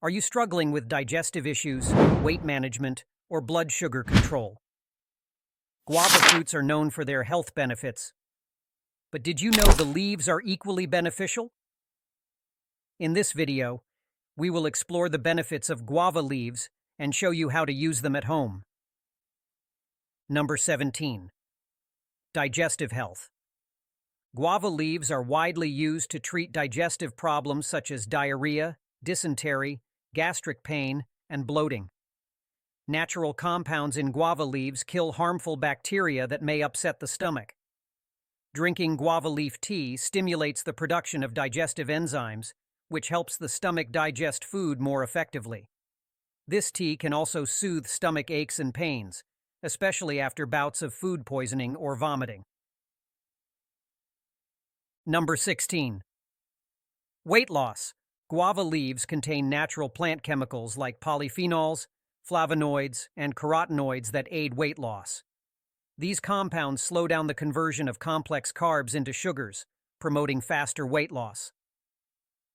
Are you struggling with digestive issues, weight management, or blood sugar control? Guava fruits are known for their health benefits. But did you know the leaves are equally beneficial? In this video, we will explore the benefits of guava leaves and show you how to use them at home. Number 17. Digestive health. Guava leaves are widely used to treat digestive problems such as diarrhea, dysentery, gastric pain, and bloating. Natural compounds in guava leaves kill harmful bacteria that may upset the stomach. Drinking guava leaf tea stimulates the production of digestive enzymes, which helps the stomach digest food more effectively. This tea can also soothe stomach aches and pains, especially after bouts of food poisoning or vomiting. Number 16. Weight loss. Guava leaves contain natural plant chemicals like polyphenols, flavonoids, and carotenoids that aid weight loss. These compounds slow down the conversion of complex carbs into sugars, promoting faster weight loss.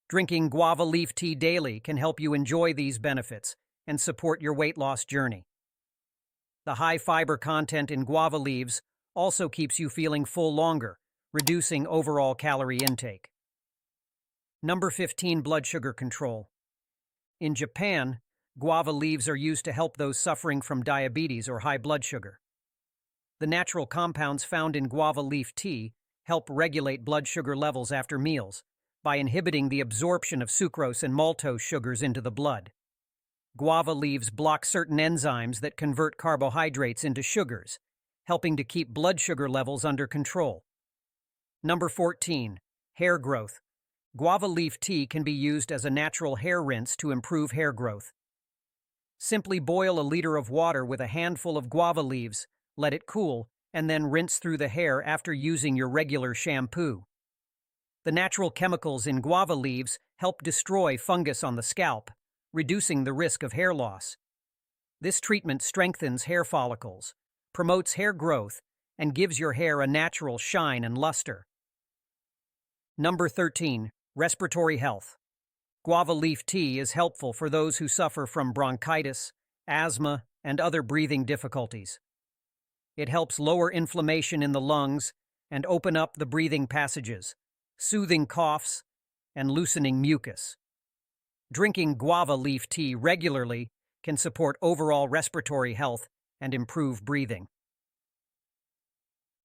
Drinking guava leaf tea daily can help you enjoy these benefits and support your weight loss journey. The high fiber content in guava leaves also keeps you feeling full longer, reducing overall calorie intake. Number 15. Blood sugar control. In Japan, guava leaves are used to help those suffering from diabetes or high blood sugar. The natural compounds found in guava leaf tea help regulate blood sugar levels after meals by inhibiting the absorption of sucrose and maltose sugars into the blood. Guava leaves block certain enzymes that convert carbohydrates into sugars, helping to keep blood sugar levels under control. Number 14. Hair growth. Guava leaf tea can be used as a natural hair rinse to improve hair growth. Simply boil a liter of water with a handful of guava leaves, let it cool, and then rinse through the hair after using your regular shampoo. The natural chemicals in guava leaves help destroy fungus on the scalp, reducing the risk of hair loss. This treatment strengthens hair follicles, promotes hair growth, and gives your hair a natural shine and luster. Number 13. Respiratory health. Guava leaf tea is helpful for those who suffer from bronchitis, asthma, and other breathing difficulties. It helps lower inflammation in the lungs and open up the breathing passages, soothing coughs and loosening mucus. Drinking guava leaf tea regularly can support overall respiratory health and improve breathing.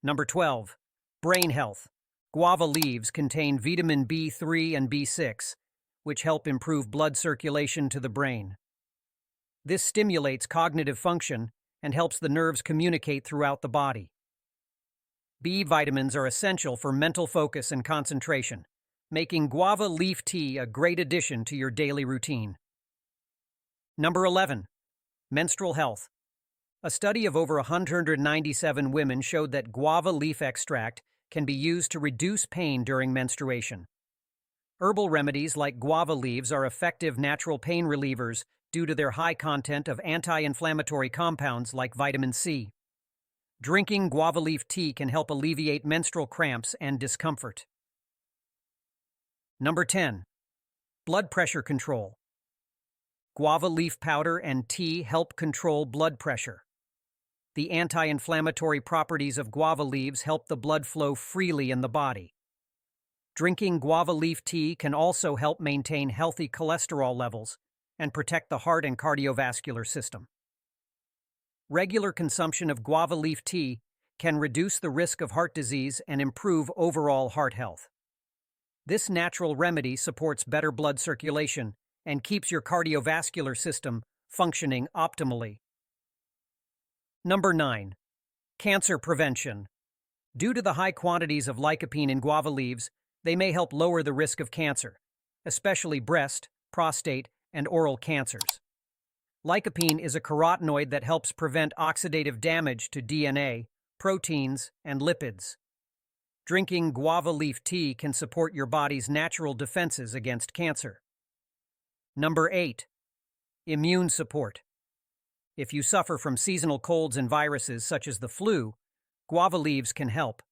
Number 12. Brain health. Guava leaves contain vitamin B3 and B6, which help improve blood circulation to the brain. This stimulates cognitive function and helps the nerves communicate throughout the body. B vitamins are essential for mental focus and concentration, making guava leaf tea a great addition to your daily routine. Number 11. Menstrual health. A study of over 197 women showed that guava leaf extract can be used to reduce pain during menstruation. Herbal remedies like guava leaves are effective natural pain relievers due to their high content of anti-inflammatory compounds like vitamin C. Drinking guava leaf tea can help alleviate menstrual cramps and discomfort. Number 10. Blood pressure control. Guava leaf powder and tea help control blood pressure. The anti-inflammatory properties of guava leaves help the blood flow freely in the body. Drinking guava leaf tea can also help maintain healthy cholesterol levels and protect the heart and cardiovascular system. Regular consumption of guava leaf tea can reduce the risk of heart disease and improve overall heart health. This natural remedy supports better blood circulation and keeps your cardiovascular system functioning optimally. Number 9. Cancer prevention. Due to the high quantities of lycopene in guava leaves, they may help lower the risk of cancer, especially breast, prostate, and oral cancers. Lycopene is a carotenoid that helps prevent oxidative damage to DNA, proteins, and lipids. Drinking guava leaf tea can support your body's natural defenses against cancer. Number 8. Immune support. If you suffer from seasonal colds and viruses such as the flu, guava leaves can help.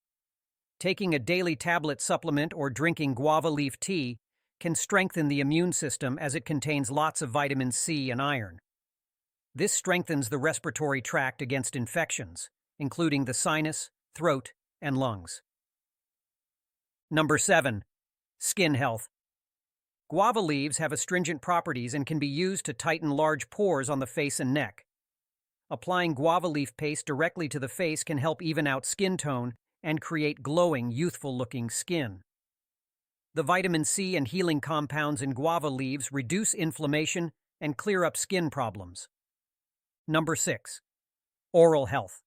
Taking a daily tablet supplement or drinking guava leaf tea can strengthen the immune system as it contains lots of vitamin C and iron. This strengthens the respiratory tract against infections, including the sinus, throat, and lungs. Number 7. Skin health. Guava leaves have astringent properties and can be used to tighten large pores on the face and neck. Applying guava leaf paste directly to the face can help even out skin tone and create glowing, youthful-looking skin. The vitamin C and healing compounds in guava leaves reduce inflammation and clear up skin problems. Number 6. Oral health.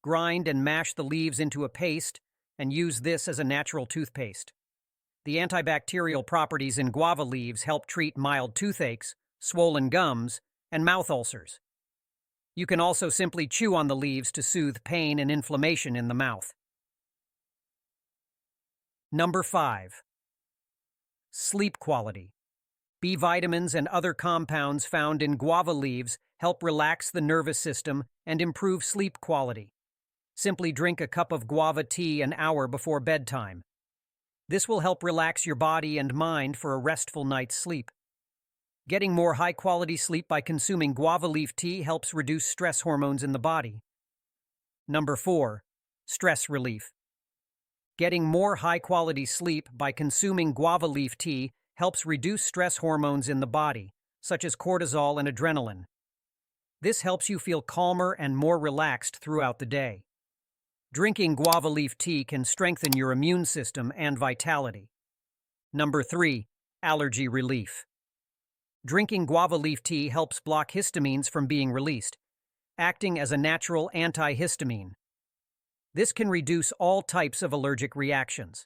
Grind and mash the leaves into a paste and use this as a natural toothpaste. The antibacterial properties in guava leaves help treat mild toothaches, swollen gums, and mouth ulcers. You can also simply chew on the leaves to soothe pain and inflammation in the mouth. Number 5. Sleep quality. B vitamins and other compounds found in guava leaves help relax the nervous system and improve sleep quality. Simply drink a cup of guava tea an hour before bedtime. This will help relax your body and mind for a restful night's sleep. Getting more high-quality sleep by consuming guava leaf tea helps reduce stress hormones in the body. Number 4. Stress relief. Getting more high-quality sleep by consuming guava leaf tea helps reduce stress hormones in the body, such as cortisol and adrenaline. This helps you feel calmer and more relaxed throughout the day. Drinking guava leaf tea can strengthen your immune system and vitality. Number 3. Allergy relief. Drinking guava leaf tea helps block histamines from being released, acting as a natural anti-histamine. This can reduce all types of allergic reactions.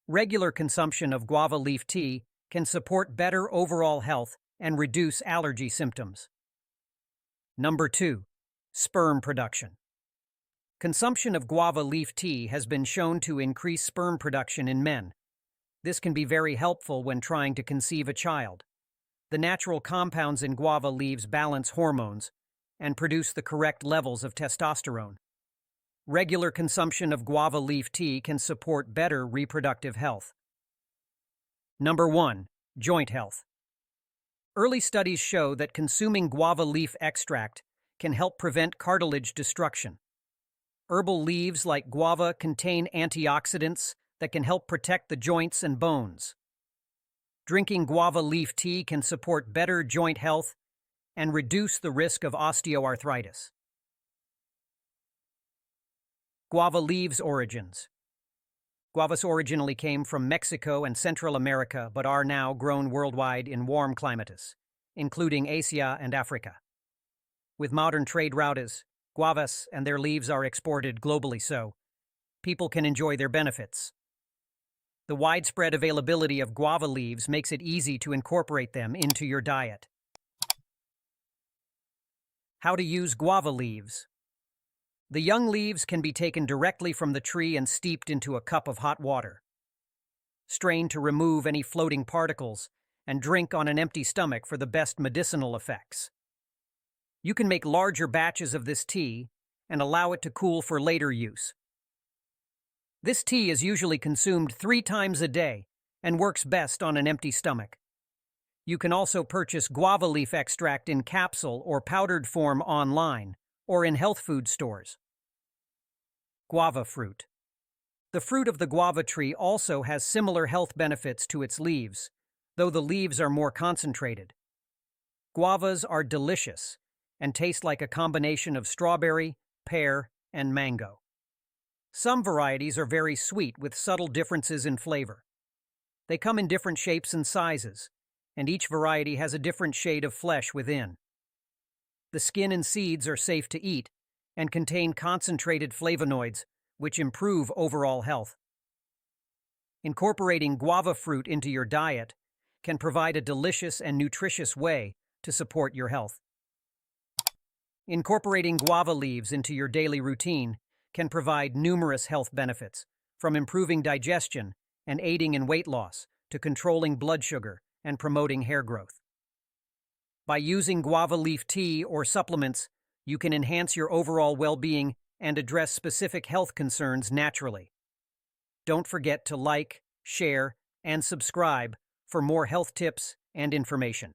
Regular consumption of guava leaf tea can support better overall health and reduce allergy symptoms. Number 2. Sperm production. Consumption of guava leaf tea has been shown to increase sperm production in men. This can be very helpful when trying to conceive a child. The natural compounds in guava leaves balance hormones and produce the correct levels of testosterone. Regular consumption of guava leaf tea can support better reproductive health. Number 1. Joint health. Early studies show that consuming guava leaf extract can help prevent cartilage destruction. Herbal leaves like guava contain antioxidants that can help protect the joints and bones. Drinking guava leaf tea can support better joint health and reduce the risk of osteoarthritis. Guava leaves origins. Guavas originally came from Mexico and Central America but are now grown worldwide in warm climates, including Asia and Africa. With modern trade routes, guavas and their leaves are exported globally so people can enjoy their benefits. The widespread availability of guava leaves makes it easy to incorporate them into your diet. How to use guava leaves. The young leaves can be taken directly from the tree and steeped into a cup of hot water. Strain to remove any floating particles and drink on an empty stomach for the best medicinal effects. You can make larger batches of this tea and allow it to cool for later use. This tea is usually consumed 3 times a day and works best on an empty stomach. You can also purchase guava leaf extract in capsule or powdered form online or in health food stores. Guava fruit. The fruit of the guava tree also has similar health benefits to its leaves, though the leaves are more concentrated. Guavas are delicious and taste like a combination of strawberry, pear, and mango. Some varieties are very sweet with subtle differences in flavor. They come in different shapes and sizes, and each variety has a different shade of flesh within. The skin and seeds are safe to eat and contain concentrated flavonoids, which improve overall health. Incorporating guava fruit into your diet can provide a delicious and nutritious way to support your health. Incorporating guava leaves into your daily routine can provide numerous health benefits, from improving digestion and aiding in weight loss to controlling blood sugar and promoting hair growth. By using guava leaf tea or supplements, you can enhance your overall well-being and address specific health concerns naturally. Don't forget to like, share, and subscribe for more health tips and information.